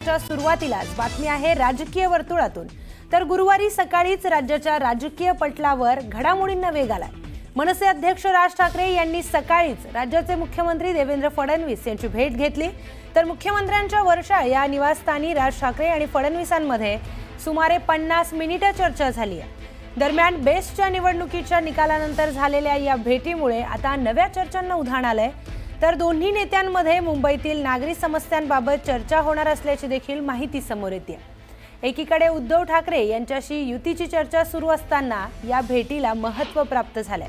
सुरुवातीलाच बातमी आहे राजकीय वर्तुळातून। तर गुरुवारी सकाळीच राज्याच्या राजकीय पटलावर घडामोडींना वेग आलाय। मनसे अध्यक्ष राज ठाकरे यांनी सकाळीच राज्याचे मुख्यमंत्री देवेंद्र फडणवीस यांची भेट घेतली। तर मुख्यमंत्र्यांच्या वर्षा या निवासस्थानी राज ठाकरे आणि फडणवीसांमध्ये सुमारे 50 मिनिटे चर्चा झाली आहे। दरम्यान बेस्टच्या निवडणुकीच्या निकालानंतर झालेल्या या भेटीमुळे आता नव्या चर्चांना उधाण आलंय। तर दोन्ही नेत्यांमध्ये मुंबईतील नागरी समस्यांबाबत चर्चा होणार असल्याची देखील माहिती समोर येते। एकीकडे उद्धव ठाकरे यांच्याशी युतीची चर्चा सुरू असताना या भेटीला महत्त्व प्राप्त झालंय।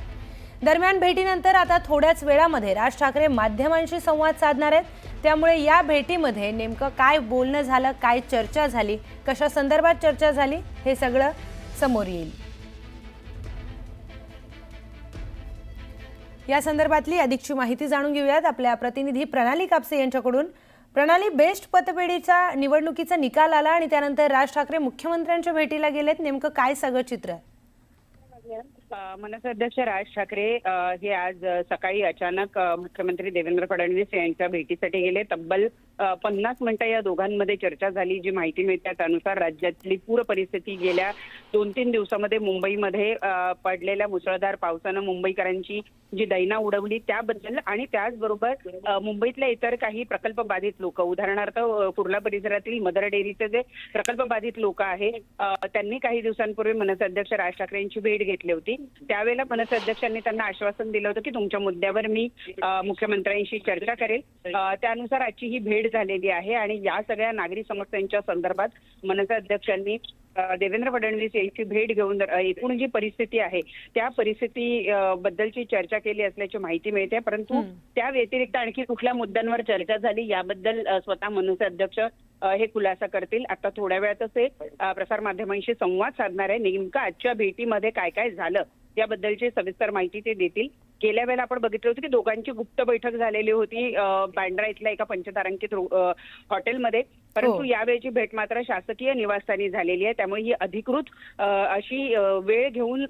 दरम्यान भेटीनंतर आता थोड्याच वेळामध्ये राज ठाकरे माध्यमांशी संवाद साधणार आहेत। त्यामुळे या भेटीमध्ये नेमकं काय बोलणं झालं, काय चर्चा झाली, कशा संदर्भात चर्चा झाली हे सगळं समोर येईल। या संदर्भातली अधिकची माहिती जाणून घेऊयात आपल्या प्रतिनिधी प्रणाली कापसे यांच्याकडून। प्रणाली, बेस्ट पतपेढीचा निवडणुकीचा निकाल आला आणि त्यानंतर राज ठाकरे मुख्यमंत्र्यांच्या भेटीला गेलेत, नेमकं काय सगळं चित्र आहे? मनसे अध्यक्ष राज ठाकरे हे आज सकाळी अचानक मुख्यमंत्री देवेंद्र फडणवीस यांच्या भेटीसाठी गेले। तब्बल 50 मिनिटं या दोघांमध्ये चर्चा झाली। जी माहिती मिळते त्यानुसार राज्यातली पूर परिस्थिती गेल्या 2-3 दिवसामध्ये मुंबईमध्ये पडलेल्या मुसळधार पावसानं मुंबईकरांची जी दैना उडवली त्याबद्दल आणि त्याचबरोबर मुंबईतल्या इतर काही प्रकल्प बाधित लोक, उदाहरणार्थ कुर्ला परिसरातील मदर डेअरीचे जे प्रकल्प बाधित लोक आहे त्यांनी काही दिवसांपूर्वी मनसे अध्यक्ष राज ठाकरे यांची भेट घेतली होती। त्यावेळेला मनसे अध्यक्षांनी त्यांना आश्वासन दिलं होतं की तुमच्या मुद्द्यावर मी मुख्यमंत्र्यांशी चर्चा करेल। त्यानुसार आजची ही भेट झालेली आहे आणि या सगळ्या नागरी समस्यांच्या संदर्भात मनसे अध्यक्षांनी देवेंद्र फडणवीस यांची भेट घेऊन एकूण जी परिस्थिती आहे त्या परिस्थिती बद्दलची चर्चा केली असल्याची माहिती मिळते। परंतु त्या व्यतिरिक्त आणखी कुठल्या मुद्द्यांवर चर्चा झाली याबद्दल स्वतः मनसे अध्यक्ष हे खुलासा करतील। आता थोड्या वेळातच ते प्रसारमाध्यमांशी संवाद साधणार आहे। नेमकं आजच्या भेटीमध्ये काय काय झालं याबद्दलची सविस्तर माहिती ते देतील। गेल्या वेळेला आपण बघितलं होतं की दोघांची गुप्त बैठक झालेली होती बँड्रा इथल्या एका पंचतारांकित हॉटेलमध्ये, परंतु यावेळेची भेट मात्र शासकीय निवासस्थानी झालेली आहे। त्यामुळे ही अधिकृत अशी वेळ घेऊन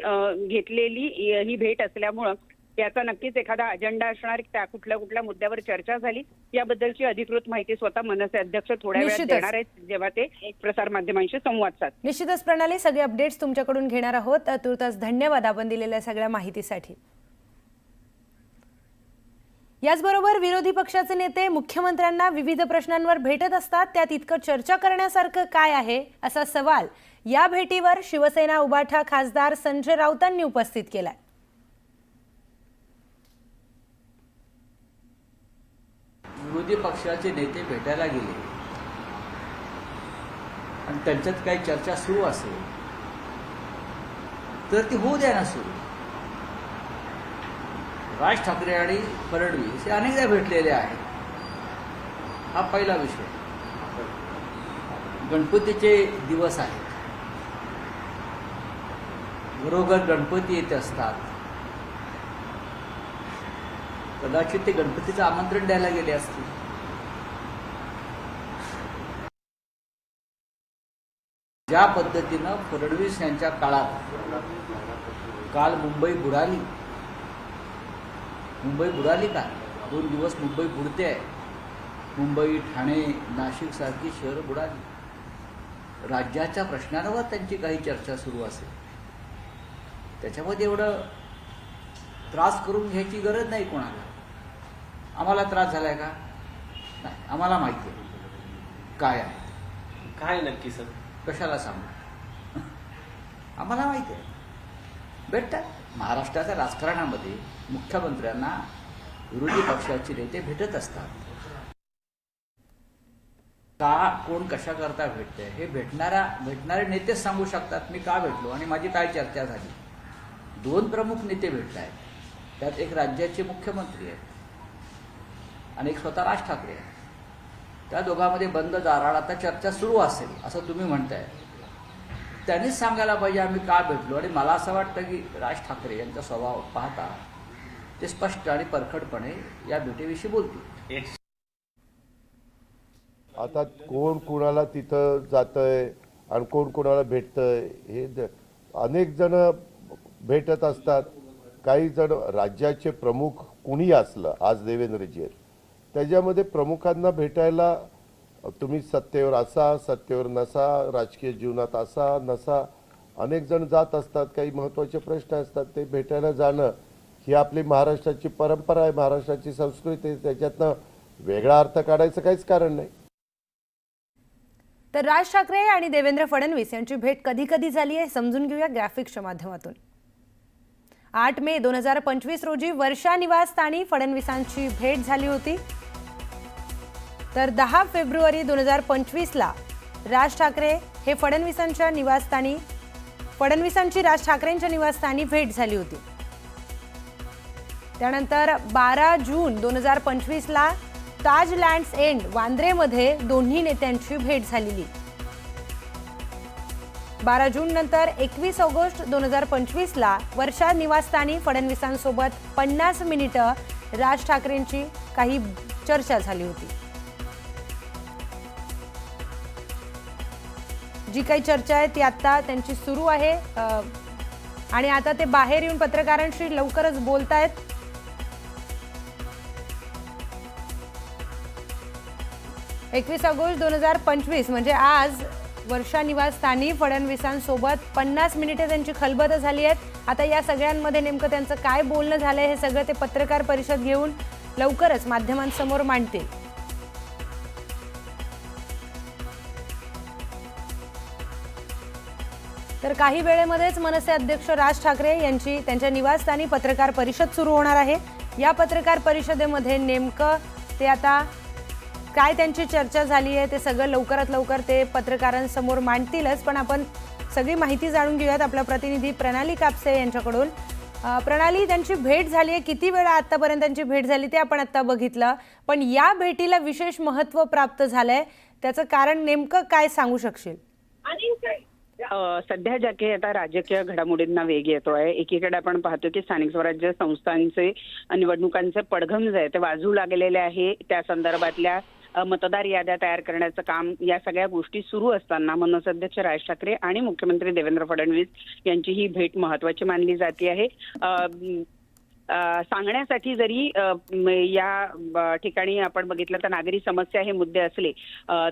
घेतलेली ही भेट असल्यामुळं याचा नक्कीच एखादा अजेंडा असणार, त्या कुठल्या कुठल्या मुद्द्यावर चर्चा झाली याबद्दलची अधिकृत माहिती स्वतः मनसे अध्यक्ष थोड्या वेळात देणार आहेत जेव्हा ते प्रसारमाध्यमांशी संवाद साधतील। निश्चितच प्रणाली, सगळे अपडेट्स तुमच्याकडून घेणार आहोत। तुर्तास धन्यवाद आपण दिलेल्या सगळ्या माहितीसाठी। याचबरोबर विरोधी पक्षाचे नेते मुख्यमंत्र्यांना विविध प्रश्नांवर भेटत असतात, त्यात इतकं चर्चा करण्यासारखं काय आहे असा सवाल या भेटीवर शिवसेना उभाठा खासदार संजय राऊतांनी उपस्थित केलाय। विरोधी पक्षाचे नेते भेटायला गेले आणि त्यांच्यात काही चर्चा सुरू असेल तर ती होऊ द्या ना सुरू। राज ठाकरे आणि फडणवीस हे अनेकदा भेटलेले आहेत, हा पहिला विषय। गणपतीचे दिवस आहेत, घरोघर गणपती येत असतात, कदाचित ते गणपतीचं आमंत्रण द्यायला गेले असतील। ज्या पद्धतीनं फडणवीस यांच्या काळात काल मुंबई बुडाली का? 2 दिवस मुंबई बुडते आहे। मुंबई, ठाणे, नाशिक सारखी शहरं बुडाली। राज्याच्या प्रश्नांवर त्यांची काही चर्चा सुरू असेल, त्याच्यामध्ये एवढं त्रास करून घ्यायची गरज नाही कोणाला। आम्हाला त्रास झालाय का? नाही, आम्हाला माहिती आहे काय आहे, काय नक्की सर, कशाला सांगू, आम्हाला माहिती आहे। भेटतात महाराष्ट्राच्या राजकारणामध्ये मुख्यमंत्र्यांना विरोधी पक्षाचे नेते भेटत असतात। का कोण कशा करता भेटते हे भेटणारे नेतेच सांगू शकतात मी का भेटलो आणि माझी काय चर्चा झाली। 2 प्रमुख नेते भेटत आहेत, त्यात एक राज्याचे मुख्यमंत्री आहेत आणि एक स्वतः राज ठाकरे आहेत। त्या दोघांमध्ये बंद दारात आता चर्चा सुरू असेल असं तुम्ही म्हणताय, त्यांनीच सांगायला पाहिजे आम्ही का भेटलो। आणि मला असं वाटतं की राज ठाकरे यांचा स्वभाव पाहता ते स्पष्ट आणि परखडपणे या भेटीविषयी बोलतील। आता कोण कोणाला तिथं जातंय आणि कोण कोणाला भेटतंय हे अनेक जण भेटत असतात। काही जण राज्याचे प्रमुख कुणी असलं, आज देवेंद्रजी आहेत, त्याच्यामध्ये प्रमुखांना भेटायला तुम्ही सत्तेवर असा, सत्तेवर नसा, राजकीय जीवनात असा नसा, अनेक जण जात असतात, काही महत्त्वाचे प्रश्न असतात, ते भेटायला जाणं ही आपली महाराष्ट्राची परंपरा आहे, महाराष्ट्राची संस्कृती आहे. त्याच्यातनं वेगळा अर्थ काढायचं काहीच कारण नाही. तर राज ठाकरे आणि देवेंद्र फडणवीस यांची भेट कधी कधी झाली आहे समजून घेऊया ग्राफिक्सच्या माध्यमातून. 8 मे 2025 रोजी वर्षा निवासस्थानी फडणवीसांची भेट झाली होती. तर 10 फेब्रुवारी 2025ला राज ठाकरे हे फडणवीसांची राज ठाकरेंच्या निवासस्थानी भेट झाली होती. त्यानंतर 12 जून 2025ला ताज लँड्स एंड वांद्रेमध्ये दोन्ही नेत्यांची भेट झालेली. 12 जून नंतर 21 ऑगस्ट 2025ला वर्षा निवासस्थानी फडणवीसांसोबत 50 मिनिटं राज ठाकरेंची काही चर्चा झाली होती. जी काही चर्चा आहे ती आता त्यांची सुरू आहे आणि आता ते बाहेर येऊन पत्रकारांशी लवकरच बोलतायत. एकवीस ऑगस्ट 2025 म्हणजे आज वर्षा निवासस्थानी फडणवीसांसोबत 50 मिनिटे त्यांची खलबत झाली आहेत. आता या सगळ्यांमध्ये नेमकं त्यांचं काय बोलणं झालंय हे सगळं ते पत्रकार परिषद घेऊन लवकरच माध्यमांसमोर मांडतील. तर काही वेळेमध्येच मनसे अध्यक्ष राज ठाकरे यांची त्यांच्या निवासस्थानी पत्रकार परिषद सुरू होणार आहे. या पत्रकार परिषदेमध्ये नेमकं ते आता काय त्यांची चर्चा झाली आहे ते सगळं लवकरात लवकर ते पत्रकारांसमोर मांडतीलच. पण आपण सगळी माहिती जाणून घेऊयात आपला प्रतिनिधी प्रणाली कापसे यांच्याकडून. प्रणाली, त्यांची भेट झाली आहे, किती वेळा आतापर्यंत त्यांची भेट झाली ते आपण आता बघितलं, पण या भेटीला विशेष महत्त्व प्राप्त झालंय, त्याचं कारण नेमकं काय सांगू शकशील? सध्या ज्या काही आता राजकीय घडामोडींना वेग येतोय, एकीकडे आपण पाहतो की स्थानिक स्वराज्य संस्थांचे निवडणुकांचे पडघम जे आहे ते वाजू लागलेले आहे. त्या संदर्भातल्या मतदार याद्या तयार करण्याचं काम, या सगळ्या गोष्टी सुरू असताना मनसे अध्यक्ष राज ठाकरे आणि मुख्यमंत्री देवेंद्र फडणवीस यांची ही भेट महत्वाची मानली जाते आहे. सांगण्यासाठी जरी या ठिकाणी आपण बघितलं तर नागरी समस्या हे मुद्दे असले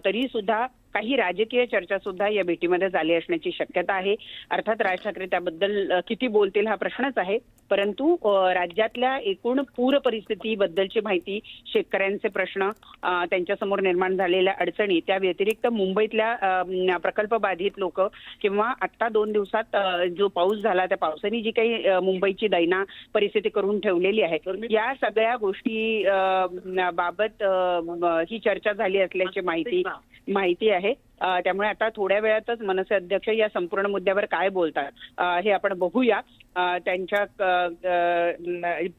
तरी सुद्धा काही राजकीय चर्चा सुद्धा या भेटीमध्ये झाली असण्याची शक्यता आहे. अर्थात राज ठाकरे त्याबद्दल किती बोलतील हा प्रश्नच आहे, परंतु राज्यातल्या एकूण पूर परिस्थितीबद्दलची माहिती, शेतकऱ्यांचे प्रश्न, त्यांच्यासमोर निर्माण झालेल्या अडचणी, त्या व्यतिरिक्त मुंबईतल्या प्रकल्प बाधित लोक किंवा आता 2 दिवसात जो पाऊस झाला त्या पावसाने जी काही मुंबईची दैना परिस्थिती करून ठेवलेली आहे, या सगळ्या गोष्टी बाबत ही चर्चा झाली असल्याची माहिती आहे. त्यामुळे आता थोड्या वेळातच मनसे अध्यक्ष या संपूर्ण मुद्द्यावर काय बोलतात हे आपण बघूया. त्यांच्या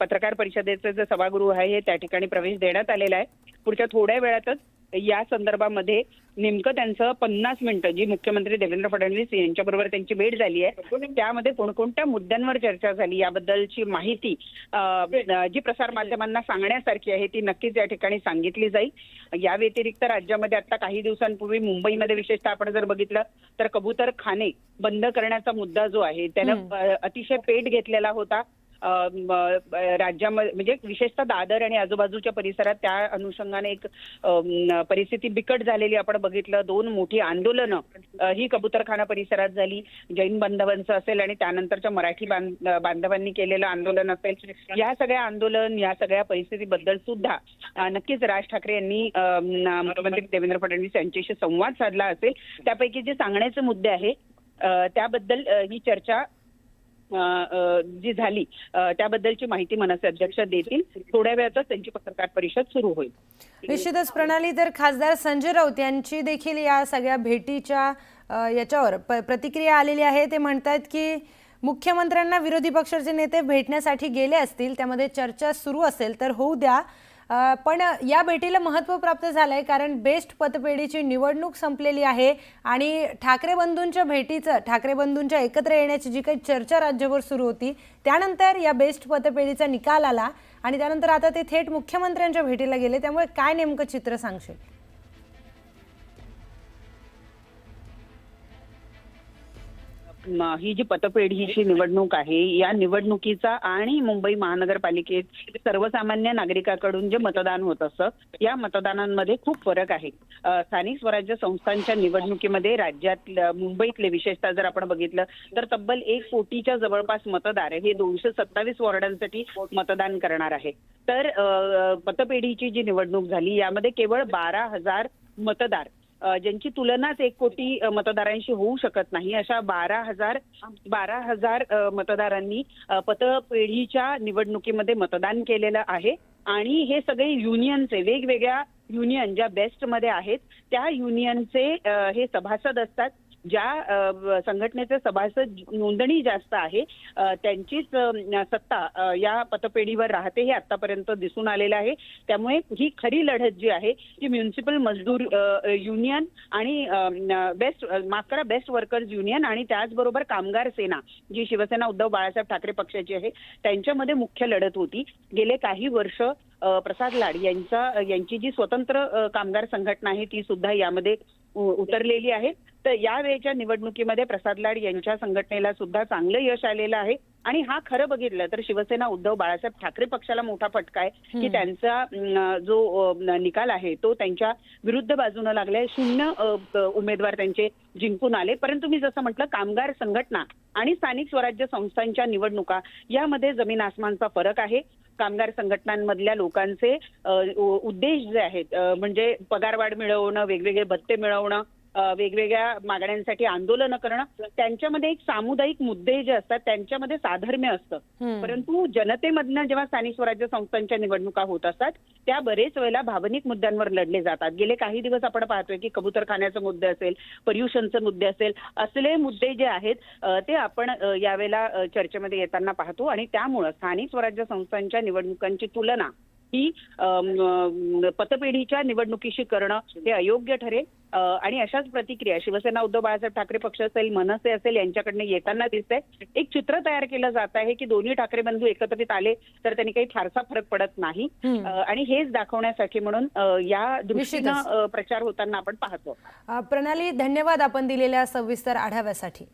पत्रकार परिषदेचं जे सभागृह आहे त्या ठिकाणी प्रवेश देण्यात आलेला आहे. पुढच्या थोड्या वेळातच या संदर्भामध्ये नेमकं त्यांचं 50 मिनिटं जी मुख्यमंत्री देवेंद्र फडणवीस यांच्याबरोबर त्यांची भेट झाली आहे त्यामध्ये कोणकोणत्या मुद्द्यांवर चर्चा झाली याबद्दलची माहिती जी प्रसार माध्यमांना सांगण्यासारखी आहे ती नक्कीच या ठिकाणी सांगितली जाईल. या व्यतिरिक्त राज्यामध्ये आता काही दिवसांपूर्वी मुंबईमध्ये विशेषतः आपण जर बघितलं तर कबूतर खाने बंद करण्याचा मुद्दा जो आहे त्यानं अतिशय पेट घेतलेला होता. राज्यामध्ये म्हणजे विशेषतः दादर आणि आजूबाजूच्या परिसरात त्या अनुषंगाने एक परिस्थिती बिकट झालेली आपण बघितलं. 2 मोठी आंदोलनं ही कबूतरखाना परिसरात झाली. जैन बांधवांचं असेल आणि त्यानंतरच्या मराठी बांधवांनी केलेलं आंदोलन असेल, या सगळ्या परिस्थितीबद्दल सुद्धा नक्कीच राज ठाकरे यांनी मुख्यमंत्री देवेंद्र फडणवीस यांच्याशी संवाद साधला असेल. त्यापैकी जे सांगण्याचे मुद्दे आहे त्याबद्दल ही चर्चा जी झाली त्याबद्दलची माहिती मनसे अध्यक्ष देतील. थोड्या वेळातच त्यांची पत्रकार परिषद सुरू होईल. निश्चितच प्रणाली, तर खासदार संजय राऊत यांची देखील या सगळ्या भेटीच्या याच्यावर प्रतिक्रिया आलेली आहे. ते म्हणतात की मुख्यमंत्र्यांना विरोधी पक्षाचे नेते भेटण्यासाठी गेले असतील, त्यामध्ये चर्चा सुरू असेल तर होऊ द्या, पण या भेटीला महत्त्व प्राप्त झालं आहे कारण बेस्ट पतपेढीची निवडणूक संपलेली आहे आणि ठाकरे बंधूंच्या एकत्र येण्याची जी काही चर्चा राज्यभर सुरू होती त्यानंतर या बेस्ट पतपेढीचा निकाल आला आणि त्यानंतर आता ते थेट मुख्यमंत्र्यांच्या भेटीला गेले. त्यामुळे काय नेमकं चित्र सांगशील? ही जी पतपेढीची निवडणूक आहे या निवडणुकीचा आणि मुंबई महानगरपालिकेत सर्वसामान्य नागरिकांकडून जे मतदान होत असतं या मतदानांमध्ये खूप फरक आहे. स्थानिक स्वराज्य संस्थांच्या निवडणुकीमध्ये राज्यात मुंबईतले विशेषतः जर आपण बघितलं तर तब्बल 1 कोटीच्या जवळपास मतदार हे 227 वॉर्डांसाठी मतदान करणार आहे. तर पतपेढीची जी निवडणूक झाली यामध्ये केवळ 12,000 मतदार ज्यांची तुलनाच 1 कोटी मतदारांशी होऊ शकत नाही अशा 12,000 मतदारांनी पतपेढीच्या निवडणुकीमध्ये मतदान केलेलं आहे. आणि हे सगळे युनियनचे वेगवेगळ्या युनियन ज्या बेस्टमध्ये आहेत त्या युनियनचे हे सभासद असतात. ज्या संघटनेचे सभासद नोंदणी जास्त आहे त्यांचीच सत्ता या पतपेढीवर राहते हे आतापर्यंत दिसून आलेलं आहे. त्यामुळे ही खरी लढत जी आहे ती म्युनिसिपल मजदूर युनियन आणि बेस्ट वर्कर्स युनियन आणि त्याचबरोबर कामगार सेना जी शिवसेना उद्धव बाळासाहेब ठाकरे पक्षाची आहे त्यांच्यामध्ये मुख्य लढत होती. गेले काही वर्ष प्रसाद लाड यांची जी स्वतंत्र कामगार संघटना आहे ती सुद्धा यामध्ये उतरलेली आहे. तर यावेळेच्या निवडणुकीमध्ये प्रसाद लाड यांच्या संघटनेला सुद्धा चांगलं यश आलेलं आहे. आणि हा खरं बघितलं तर शिवसेना उद्धव बाळासाहेब ठाकरे पक्षाला मोठा फटका आहे की त्यांचा जो निकाल आहे तो त्यांच्या विरुद्ध बाजूने लागलाय. 0 उमेदवार त्यांचे जिंकून आले. परंतु मी जसं म्हटलं कामगार संघटना आणि स्थानिक स्वराज्य संस्थांच्या निवडणुका यामध्ये जमीन आसमानचा फरक आहे. कामगार संघटनांमधल्या लोकांचे उद्देश जे आहेत म्हणजे पगारवाढ मिळवणं, वेगवेगळे भत्ते मिळवणं, वेगवेगळ्या मागण्यांसाठी आंदोलनं करणं, त्यांच्यामध्ये एक सामुदायिक मुद्दे जे असतात त्यांच्यामध्ये साधर्म्य असतं. परंतु जनतेमधनं जेव्हा स्थानिक स्वराज्य संस्थांच्या निवडणुका होत असतात त्या बरेच वेळेला भावनिक मुद्द्यांवर लढले जातात. गेले काही दिवस आपण पाहतोय की कबूतरखान्याचे मुद्दे असेल, पर्युषणचे मुद्दे असेल, असले मुद्दे जे आहेत ते आपण यावेळेला चर्चेमध्ये येताना पाहतो. आणि त्यामुळं स्थानिक स्वराज्य संस्थांच्या निवडणुकांची तुलना ही पतपेढीच्या निवडणुकीशी करणं हे अयोग्य ठरेल. आणि अशाच प्रतिक्रिया शिवसेना उद्धव बाळासाहेब ठाकरे पक्ष असेल, मनसे असेल यांच्याकडनं येताना दिसतंय. एक चित्र तयार केलं जात आहे की दोन्ही ठाकरे बंधू एकत्रित आले तर त्यांनी काही फारसा फरक पडत नाही. आणि हेच दाखवण्यासाठी म्हणून या दृष्टीनं प्रचार होताना आपण पाहतो. प्रणाली, धन्यवाद आपण दिलेल्या सविस्तर आढाव्यासाठी.